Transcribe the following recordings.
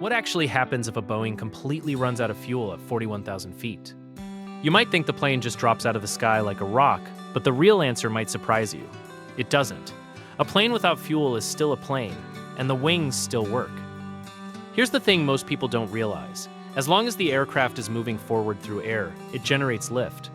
What actually happens if a Boeing completely runs out of fuel at 41,000 feet? You might think the plane just drops out of the sky like a rock, but the real answer might surprise you. It doesn't. A plane without fuel is still a plane, and the wings still work. Here's the thing most people don't realize. As long as the aircraft is moving forward through air, it generates lift.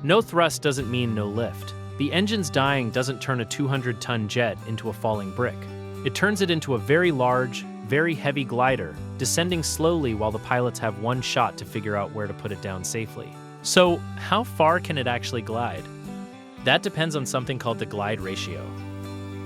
No thrust doesn't mean no lift. The engine's dying doesn't turn a 200-ton jet into a falling brick. It turns it into a very large, very heavy glider, descending slowly while the pilots have one shot to figure out where to put it down safely. So, how far can it actually glide? That depends on something called the glide ratio.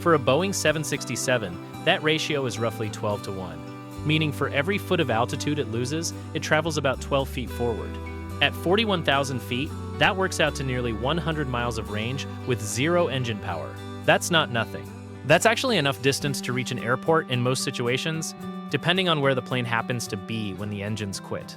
For a Boeing 767, that ratio is roughly 12 to 1, meaning for every foot of altitude it loses, it travels about 12 feet forward. At 41,000 feet, that works out to nearly 100 miles of range with zero engine power. That's not nothing. That's actually enough distance to reach an airport in most situations, depending on where the plane happens to be when the engines quit.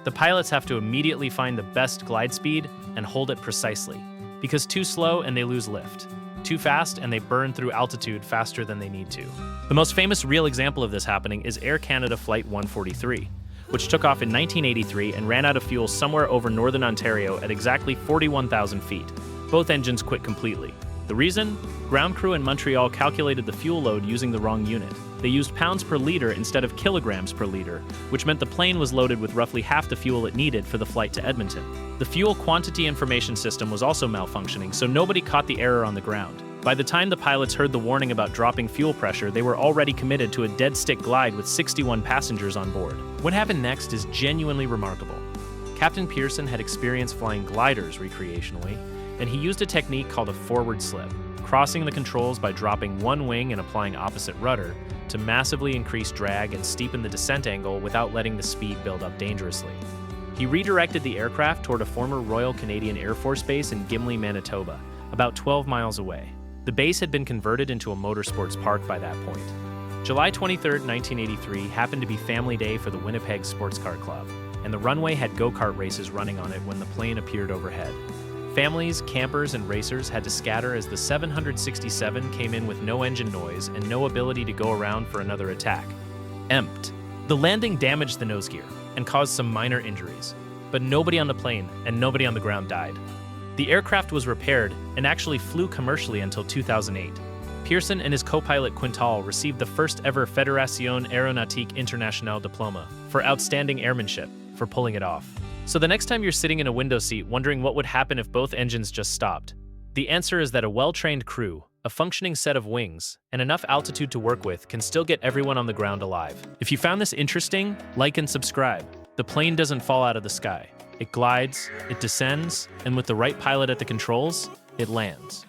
The pilots have to immediately find the best glide speed and hold it precisely, because too slow and they lose lift. Too fast and they burn through altitude faster than they need to. The most famous real example of this happening is Air Canada Flight 143, which took off in 1983 and ran out of fuel somewhere over northern Ontario at exactly 41,000 feet. Both engines quit completely. The reason? Ground crew in Montreal calculated the fuel load using the wrong unit. They used pounds per liter instead of kilograms per liter, which meant the plane was loaded with roughly half the fuel it needed for the flight to Edmonton. The fuel quantity information system was also malfunctioning, so nobody caught the error on the ground. By the time the pilots heard the warning about dropping fuel pressure, they were already committed to a dead-stick glide with 61 passengers on board. What happened next is genuinely remarkable. Captain Pearson had experience flying gliders recreationally, and he used a technique called a forward slip, crossing the controls by dropping one wing and applying opposite rudder to massively increase drag and steepen the descent angle without letting the speed build up dangerously. He redirected the aircraft toward a former Royal Canadian Air Force base in Gimli, Manitoba, about 12 miles away. The base had been converted into a motorsports park by that point. July 23, 1983 happened to be family day for the Winnipeg Sports Car Club, and the runway had go-kart races running on it when the plane appeared overhead. Families, campers, and racers had to scatter as the 767 came in with no engine noise and no ability to go around for another attack. Empt. The landing damaged the nose gear and caused some minor injuries, but nobody on the plane and nobody on the ground died. The aircraft was repaired and actually flew commercially until 2008. Pearson and his co-pilot Quintal received the first ever Fédération Aéronautique Internationale diploma for outstanding airmanship for pulling it off. So the next time you're sitting in a window seat wondering what would happen if both engines just stopped, the answer is that a well-trained crew, a functioning set of wings, and enough altitude to work with can still get everyone on the ground alive. If you found this interesting, like and subscribe. The plane doesn't fall out of the sky. It glides, it descends, and with the right pilot at the controls, it lands.